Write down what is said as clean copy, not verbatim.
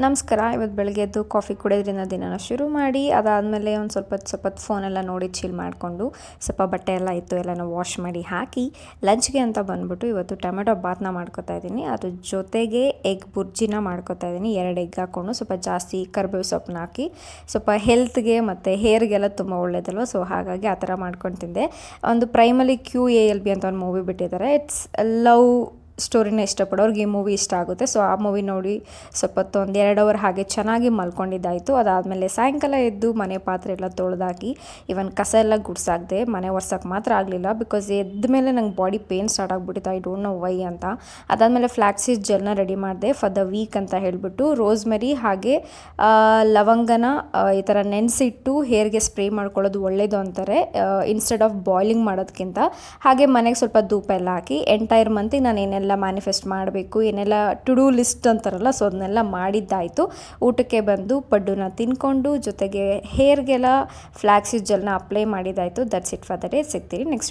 ನಮಸ್ಕಾರ. ಇವತ್ತು ಬೆಳಗ್ಗೆ ಎದ್ದು ಕಾಫಿ ಕುಡಿಯೋದ್ರಿಂದ ದಿನನ ಶುರು ಮಾಡಿ ಅದಾದಮೇಲೆ ಒಂದು ಸ್ವಲ್ಪ ಫೋನೆಲ್ಲ ನೋಡಿ ಚಿಲ್ ಮಾಡಿಕೊಂಡು ಸ್ವಲ್ಪ ಬಟ್ಟೆ ಎಲ್ಲ ಇತ್ತು ಎಲ್ಲನೂ ವಾಶ್ ಮಾಡಿ ಹಾಕಿ ಲಂಚ್ಗೆ ಅಂತ ಬಂದ್ಬಿಟ್ಟು ಇವತ್ತು ಟೊಮೆಟೊ ಬಾತ್ನ ಮಾಡ್ಕೊತಾ ಇದ್ದೀನಿ. ಅದ್ರ ಜೊತೆಗೆ ಎಗ್ ಬುರ್ಜಿನ ಮಾಡ್ಕೊತಾ ಇದ್ದೀನಿ. 2 ಎಗ್ ಹಾಕ್ಕೊಂಡು ಸ್ವಲ್ಪ ಜಾಸ್ತಿ ಕರಿಬೇವು ಸೊಪ್ಪನ್ನ ಹಾಕಿ ಸ್ವಲ್ಪ ಹೆಲ್ತ್ಗೆ ಮತ್ತು ಹೇರ್ಗೆಲ್ಲ ತುಂಬ ಒಳ್ಳೇದಲ್ವ. ಸೊ ಹಾಗಾಗಿ ಆ ಥರ ಮಾಡ್ಕೊಂಡು ತಿಂದೆ. ಒಂದು ಪ್ರೈಮಲಿ QALB ಅಂತ ಒಂದು ಮೂವಿ ಬಿಟ್ಟಿದ್ದಾರೆ. ಇಟ್ಸ್ ಲವ್ ಸ್ಟೋರಿನ ಇಷ್ಟಪಡೋರ್ಗೆ ಈ ಮೂವಿ ಇಷ್ಟ ಆಗುತ್ತೆ. ಸೊ ಆ ಮೂವಿ ನೋಡಿ ಸ್ವಲ್ಪ ಹೊತ್ತು ಒಂದು 2 ಅವರ್ ಹಾಗೆ ಚೆನ್ನಾಗಿ ಮಲ್ಕೊಂಡಿದ್ದಾಯಿತು. ಅದಾದಮೇಲೆ ಸಾಯಂಕಾಲ ಎದ್ದು ಮನೆ ಪಾತ್ರೆ ಎಲ್ಲ ತೊಳೆದಾಕಿ ಇವನ್ ಕಸ ಎಲ್ಲ ಗುಡ್ಸಾಕ್ದೆ. ಮನೆ ಒರ್ಸೋಕ್ಕೆ ಮಾತ್ರ ಆಗಲಿಲ್ಲ, ಬಿಕಾಸ್ ಎದ್ದ ಮೇಲೆ ನಂಗೆ ಬಾಡಿ ಪೇನ್ ಸ್ಟಾರ್ಟ್ ಆಗಿಬಿಟ್ಟಿತ್ತು. ಐ ಡೋಂಟ್ ನೋ ವೈ ಅಂತ. ಅದಾದಮೇಲೆ ಫ್ಲ್ಯಾಕ್ಸೀಡ್ ಜೆಲ್ನ ರೆಡಿ ಮಾಡಿದೆ ಫಾರ್ ದ ವೀಕ್ ಅಂತ ಹೇಳಿಬಿಟ್ಟು. ರೋಸ್ಮೆರಿ ಹಾಗೆ ಲವಂಗನ ಈ ಥರ ನೆನೆಸಿಟ್ಟು ಹೇರ್ಗೆ ಸ್ಪ್ರೇ ಮಾಡ್ಕೊಳ್ಳೋದು ಒಳ್ಳೆಯದು ಅಂತಾರೆ, ಇನ್ಸ್ಟೆಡ್ ಆಫ್ ಬಾಯ್ಲಿಂಗ್ ಮಾಡೋದಕ್ಕಿಂತ. ಹಾಗೆ ಮನೆಗೆ ಸ್ವಲ್ಪ ಧೂಪ ಎಲ್ಲ ಹಾಕಿ ಎಂಟೈರ್ ಮಂತಿಗೆ ನಾನು ಏನೆಲ್ಲ ಮ್ಯಾನಿಫೆಸ್ಟ್ ಮಾಡಬೇಕು, ಏನೆಲ್ಲ ಟು ಡೂ ಲಿಸ್ಟ್ ಅಂತಾರಲ್ಲ, ಸೊ ಅದನ್ನೆಲ್ಲ ಮಾಡಿದ್ದಾಯಿತು. ಊಟಕ್ಕೆ ಬಂದು ಪಡ್ಡುನ ತಿನ್ಕೊಂಡು ಜೊತೆಗೆ ಹೇರ್ಗೆಲ್ಲ ಫ್ಲ್ಯಾಕ್ಸೀಡ್ ಜೆಲ್ನ ಅಪ್ಲೈ ಮಾಡಿದ್ದಾಯಿತು. That's it for the day. ಸಿಗ್ತೀರಿ ನೆಕ್ಸ್ಟ್